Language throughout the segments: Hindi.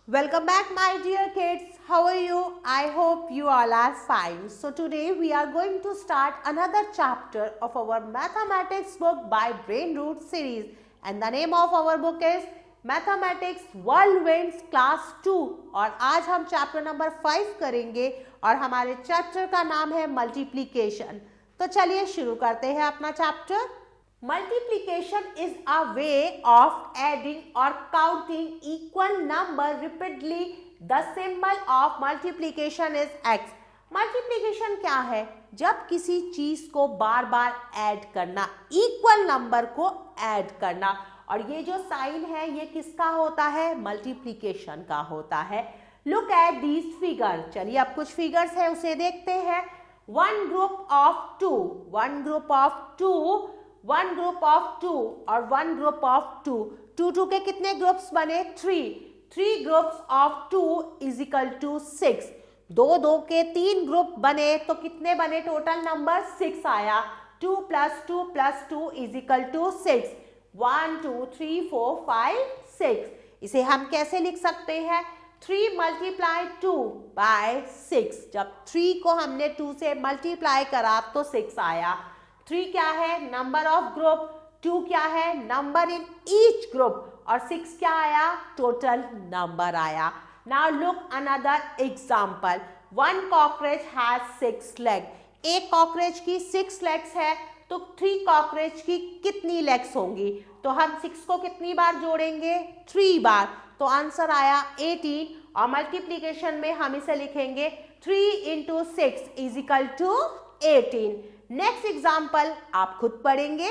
Welcome back, my dear kids. How are you? I hope you all are fine. So today we are going to start another chapter of our mathematics book by Brain Root series, and the name of our book is Mathematics Whirlwinds Class 2. और आज हम चैप्टर नंबर 5 करेंगे और हमारे चैप्टर का नाम है मल्टीप्लिकेशन. तो चलिए शुरू करते हैं अपना chapter. Multiplication is a way of adding or counting equal number repeatedly. The symbol of multiplication is x. Multiplication क्या है? जब किसी चीज को बार बार ऐड करना, इक्वल नंबर को ऐड करना. और ये जो साइन है ये किसका होता है? मल्टीप्लिकेशन का होता है. Look at these figure. चलिए अब कुछ फिगर्स है उसे देखते हैं. One group of two, one group of two, one group of two और one group of two. Two के कितने ग्रुप्स बने? Three groups of two is equal to 6. दो के 3 ग्रुप बने तो कितने बने? टोटल नंबर 6 आया. 2 + 2 इज इक्वल टू 6. 1 2 3 4 5 6. इसे हम कैसे लिख सकते हैं? 3 × 2 / 6. जब 3 को हमने 2 से मल्टीप्लाई करा तो 6 आया. 3 क्या है? Number of group. 2 क्या है? Number in each group. और 6 क्या आया? टोटल नंबर आया. Now look another example. One cockroach has 6 leg. एक कॉकरोच की 6 लेग्स है तो 3 कॉकरोच की कितनी लेग्स होंगी? तो हम 6 को कितनी बार जोड़ेंगे? 3 बार. तो आंसर आया 18. और मल्टीप्लीकेशन में हम इसे लिखेंगे 3 × 6 is equal to 18. Next example आप खुद पढ़ेंगे.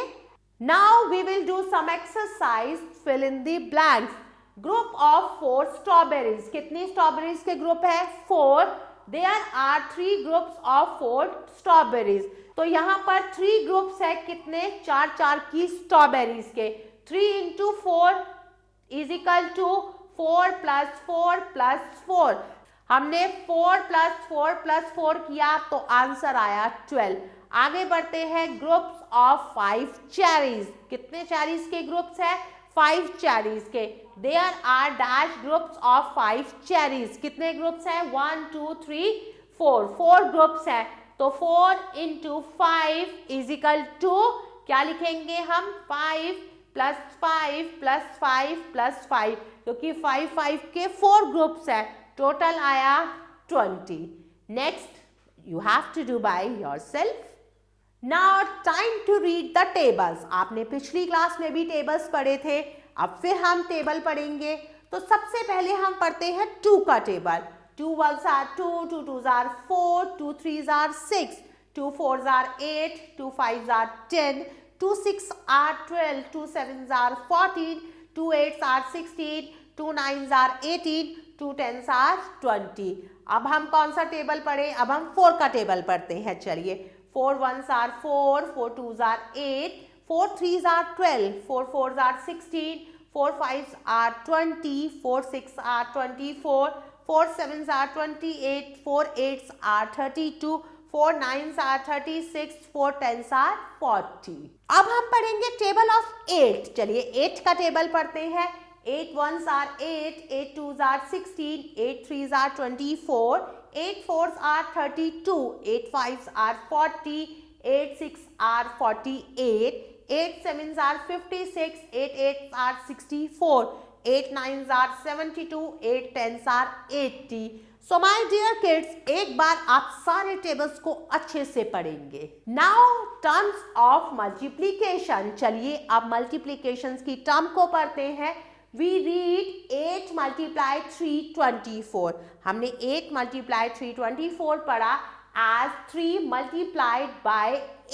Now we will do some exercise. Fill in the blanks. Group of 4 strawberries. कितनी स्ट्रॉबेरीज के ग्रुप है? 4. There are 3 groups of 4 strawberries. तो यहाँ पर 3 ग्रुप्स है. कितने? 4 की स्ट्रॉबेरीज के. 3 × 4 इज इक्वल टू 4 + 4 + 4. हमने 4 + 4 + 4 किया तो आंसर आया 12. आगे बढ़ते हैं. Groups of 5 cherries. कितने चेरीज के ग्रुप्स है? 5 चेरीज के. There are dash groups of 5 cherries. कितने ग्रुप्स हैं? 1 2 3 4 ग्रुप्स हैं. तो 4 × 5 इज इक्वल टू क्या लिखेंगे हम? 5 + 5 + 5 + 5. क्योंकि 5 के 4 ग्रुप्स हैं. टोटल आया 20. Next you have to do by yourself. Now time to read the tables. आपने पिछली क्लास में भी टेबल्स पढ़े थे. अब फिर हम टेबल पढ़ेंगे. तो सबसे पहले हम पढ़ते हैं 2 का table. 2 1s are 2, 2 2s are 4, 2 3s are 6, 2 4s are 8, 2 5s are 10, 2 6 are 12, 2 7s are 14, 2 8s are 16, 2 9s are 18, 2 10s are 20. अब हम कौन सा टेबल पढ़े? अब हम 4 का टेबल पढ़ते हैं. चलिए. 4 1s are 4, 4 2s are 8, 4 3s are 12, 4 4s are 16, 4 5s are 20, 4 6 are 24, 4 7s are 28, 4 8s are 32, 4 9s are 36, 4 10s are 40. अब हम पढ़ेंगे टेबल ऑफ 8. चलिए 8 का टेबल पढ़ते हैं. 8 1s are 8, 8 2s are 16, 8 3s are 24, 8 4s are 32, 8 5s are 40, 8 6 are 48, 8 7s are 56, 8 8s are 64, 8 9s are 72, 8 10s are 80. So my dear kids, एक बार आप सारे टेबल्स को अच्छे से पढ़ेंगे. Now terms of multiplication. चलिए अब मल्टीप्लीकेशन की टर्म को पढ़ते हैं. We read 8 × 3 24. हमने 8 × 3 24 पढ़ा as 3 multiplied by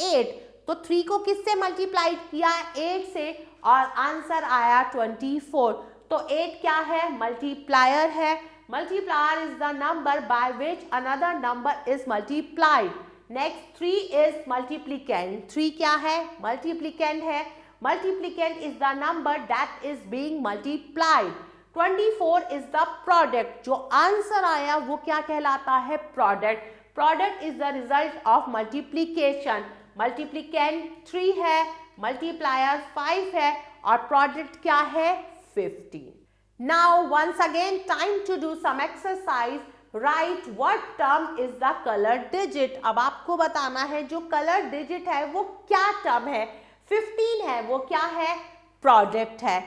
8. तो 3 को किससे मल्टीप्लाई किया? 8 से. और आंसर आया 24. तो 8 क्या है? मल्टीप्लायर है. Multiplier is the number by which another number is multiplied. Next 3 is multiplicand. 3 क्या है? मल्टीप्लिकेंट है. Multiplicand is the number that is being multiplied. 24 is the product. जो आंसर आया वो क्या कहलाता है? Product. Product is the result of multiplication. Multiplicand 3 है, मल्टीप्लायर 5 है और प्रोडक्ट क्या है? 15. Now once again time to do some exercise. Write what term is the colored digit. अब आपको बताना है जो colored digit है वो क्या term है. 15 है वो क्या है, प्रोडक्ट है.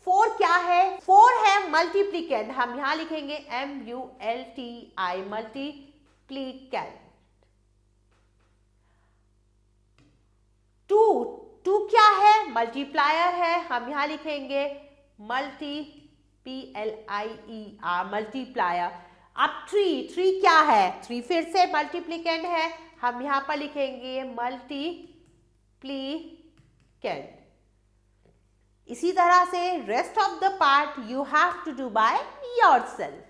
4 क्या है, 4 है मल्टीप्लिकेंट. हम यहां लिखेंगे MULTI मल्टीप्लिकेंट. 2 क्या है, मल्टीप्लायर है. हम यहां लिखेंगे PLIER मल्टीप्लायर. अब 3 क्या है, 3 फिर से मल्टीप्लिकेंट है. हम यहां पर लिखेंगे मल्टीप्लिकेंट. इसी तरह से rest of the part you have to do by yourself.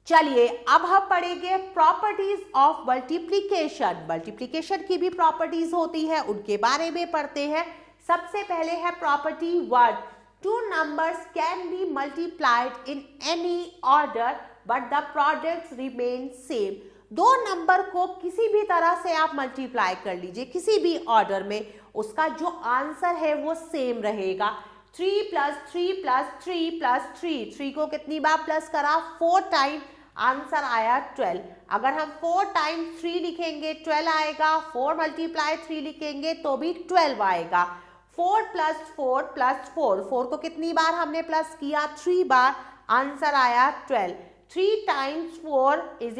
चलिए अब हम पढ़ेंगे प्रॉपर्टीज ऑफ मल्टीप्लिकेशन. मल्टीप्लिकेशन की भी प्रॉपर्टीज होती है, उनके बारे में पढ़ते हैं. सबसे पहले है property 1. 2 numbers can be multiplied in any order but the products remain same. 2 number को किसी भी तरह से आप मल्टीप्लाई कर लीजिए, किसी भी ऑर्डर में, उसका जो आंसर है वो सेम रहेगा. 3 + 3 + 3 + 3 को कितनी बार प्लस करा, 4 टाइम. आंसर आया 12. अगर हम 4 टाइम्स 3 लिखेंगे 12 आएगा. 4 × 3 लिखेंगे तो भी 12 आएगा. 4 + 4 + 4 को कितनी बार हमने प्लस किया, 3 बार. आंसर आया 12. 3 टाइम्स 4 =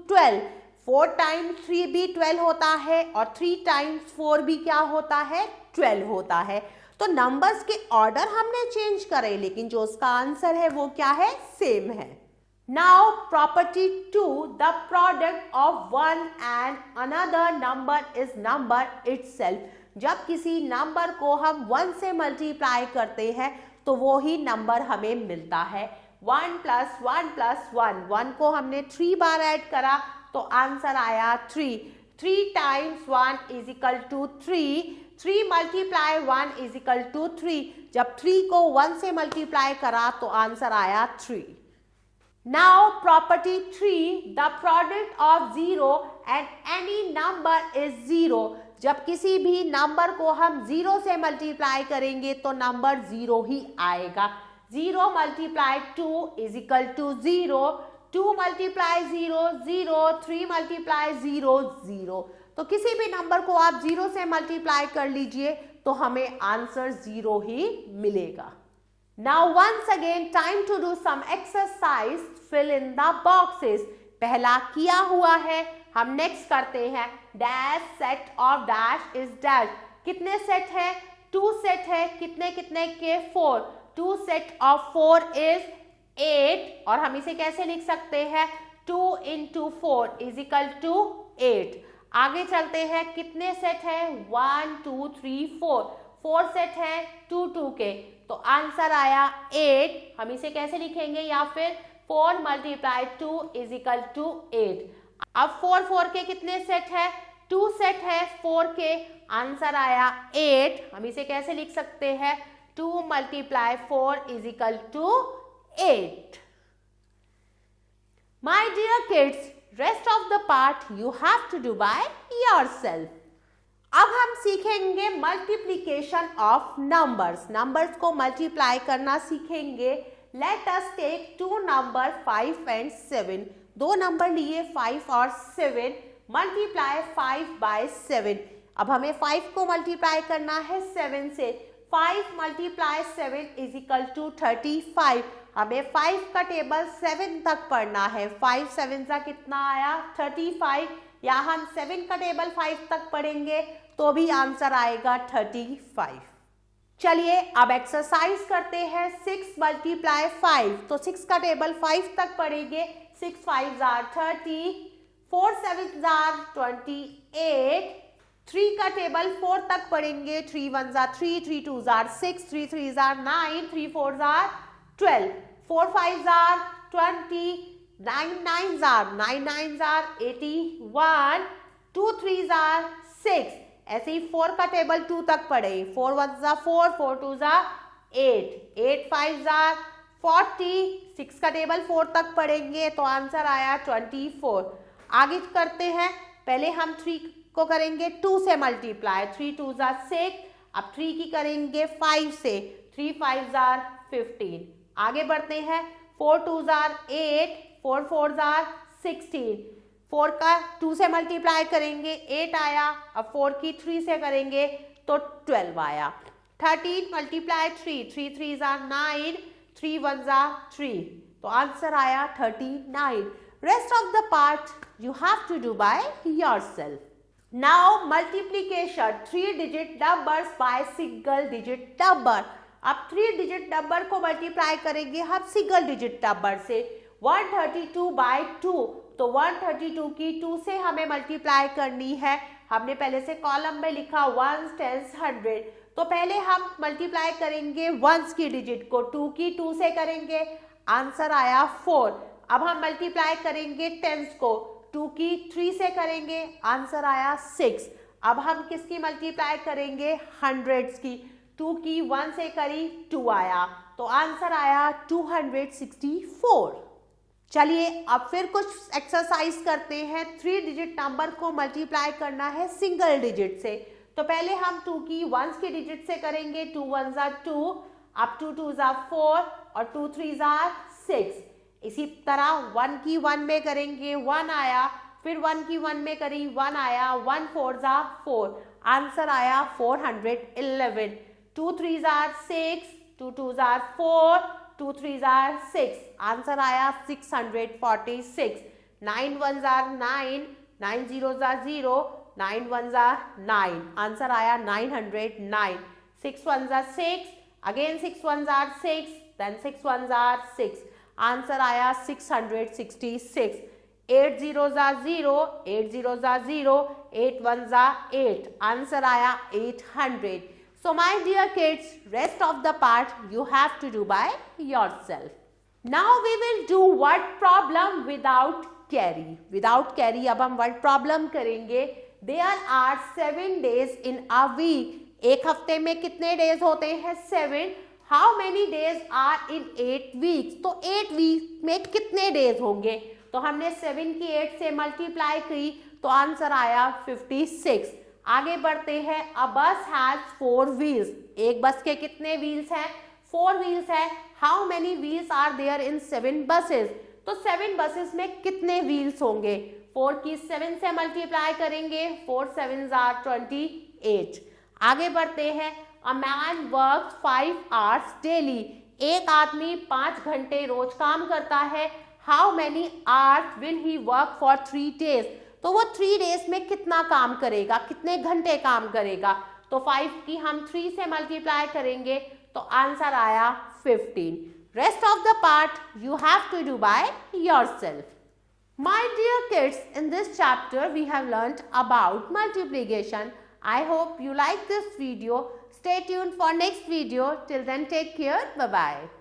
12. 4 टाइम्स 3 भी 12 होता है और 3 टाइम्स 4 भी क्या होता है, 12 होता है. तो नंबर्स के ऑर्डर हमने चेंज करे लेकिन जो उसका आंसर है वो क्या है, सेम है. Now property 2. The product of 1 and another number is number itself. जब किसी नंबर को हम 1 से मल्टीप्लाई करते हैं तो वो ही नंबर हमें मिलता है. 1 + 1 + 1 को हमने 3 बार ऐड करा तो आंसर आया 3. 3 टाइम्स 1 = 3. 3 × 1 = 3. जब 3 को 1 से मल्टीप्लाई करा तो आंसर आया 3. Now property 3. The product of 0 and any number is 0. जब किसी भी नंबर को हम 0 से मल्टीप्लाई करेंगे तो नंबर 0 ही आएगा. 0 × 2 = 0. 2 × 0 0. 3 × 0 0. तो किसी भी नंबर को आप 0 से मल्टीप्लाई कर लीजिए तो हमें आंसर 0 ही मिलेगा. Now once again time to do some exercise. Fill in the boxes. पहला किया हुआ है, हम नेक्स्ट करते हैं. Dash set of dash is dash. कितने सेट है, 2 सेट है. कितने कितने के, 4. 2 सेट ऑफ 4 इज 8 और हम इसे कैसे लिख सकते हैं, 2 × 4 = 8. आगे चलते हैं. कितने सेट है, 1 2 3 4. 4 सेट है 2 2 के तो आंसर आया 8. हम इसे कैसे लिखेंगे, या फिर 4 × 2 = 8. अब 4 के कितने सेट है, 2 सेट है 4 के. आंसर आया 8. हम इसे कैसे लिख सकते हैं, 2 × 4 = 8. My dear kids, rest of the part you have to do by yourself. अब हम सीखेंगे मल्टीप्लीकेशन ऑफ नंबर्स. नंबर्स को मल्टीप्लाई करना सीखेंगे. Let us take 2 number 5 and 7. 2 number लिए 5 और 7. Multiply 5 by 7. अब हमें 5 को मल्टीप्लाई करना है 7 से. 5 × 7 = 35. हमें 5 का टेबल 7 तक पढ़ना है. 5 7 सा कितना आया, 35. या हम 7 का टेबल 5 तक पढ़ेंगे तो भी आंसर आएगा 35. चलिए अब एक्सरसाइज करते हैं. 6 × 5. तो 6 का टेबल 5 तक पढ़ेंगे. 6 5 = 30. 4 7 = 28. 3 का टेबल 4 तक पढ़ेंगे. 3 1 = 3. 3 2 = 6. 3 3 = 9. 3 4 = 12. 4 5 = 20. 9 9 = 9 9 = 81. 2 3 = 6. ऐसे ही 4 का टेबल 2 तक पढ़े. 4 1 = 4. 4 2 = 8. 8 5 = 40. 6 का टेबल 4 तक पढ़ेंगे तो आंसर आया 24. आगे करते हैं. पहले हम 3 को करेंगे 2 से मल्टीप्लाई. 3 2 = 6. अब 3 की करेंगे 5 से. 3 5 = 15. आगे बढ़ते हैं, 4 2s are 8, 4 4s are 16, 4 का 2 से मल्टीप्लाई करेंगे 8 आया, अब 4 की 3 से करेंगे तो 12 आया। 13 multiply 3, 3 3s are 9, 3 1s are 3, तो आंसर आया 39। Rest of the part you have to do by yourself. Now multiplication 3 digit numbers by single digit number. अब 3 डिजिट नंबर को मल्टीप्लाई करेंगे हम सिंगल डिजिट नंबर से। 132 बाय 2, तो 132 की 2 से हमें मल्टीप्लाई करनी है। हमने पहले से कॉलम में लिखा 1s 10s 100, तो पहले हम मल्टीप्लाई करेंगे 1s की डिजिट को, 2 की 2 से करेंगे, आंसर आया 4। अब हम मल्टीप्लाई करेंगे 10s को, 2 की 3 से करेंगे, आंसर आया 6। अब हम किसकी मल्टीप्लाई करेंगे, 100s की, 2 की 1 से करी 2 आया, तो आंसर आया 264। चलिए अब फिर कुछ एक्सरसाइज करते हैं। 3 डिजिट नंबर को मल्टीप्लाई करना है सिंगल डिजिट से, तो पहले हम 2 की 1s की डिजिट से करेंगे, 2 1s are 2, अब 2 2s are 4 और 2 3s are 6। इसी तरह 1 की 1 में करेंगे, 1 आया, फिर 1 की 1 में करी 1 आया, 1 4s are 4, आंसर आया 411। 2 3s are 6, 2 2s are 4, 2 3s are 6, answer आया 646। 9 1s are 9, 9 0s are 0, 9 1s are 9, answer आया 909। 6 1s are 6, again 6 1s are 6, then 6 1s are 6, answer आया 666। 8 0s are 0, 8 0s are 0, 8 1s are 8, answer आया 800। So my dear kids, rest of the part you have to do by yourself. Now we will do word problem without carry. Without carry अब हम word problem करेंगे। There are 7 days in a week. एक हफ्ते में कितने days होते हैं, 7. How many days are in 8 weeks? तो 8 weeks में कितने days होंगे, तो हमने 7 की 8 से मल्टीप्लाई की, तो आंसर आया 56। आगे बढ़ते हैं। अ बस हैज 4 व्हील्स। एक बस के कितने व्हील्स हैं, 4 व्हील्स है। How many wheels are there in 7 buses, तो 7 बसेस में कितने व्हील्स होंगे, 4 की 7 से मल्टीप्लाई करेंगे, 4 7s are 28। आगे बढ़ते हैं। A man works 5 hours daily. एक आदमी 5 घंटे रोज काम करता है। How many hours will he work for 3 days, तो वो 3 days में कितना काम करेगा, कितने घंटे काम करेगा, तो 5 की हम 3 से मल्टीप्लाई करेंगे, तो आंसर आया 15। Rest of the part you have to do by yourself. My dear kids, in this chapter we have learnt about multiplication. I hope you like this video. Stay tuned for next video. Till then, take care. Bye bye.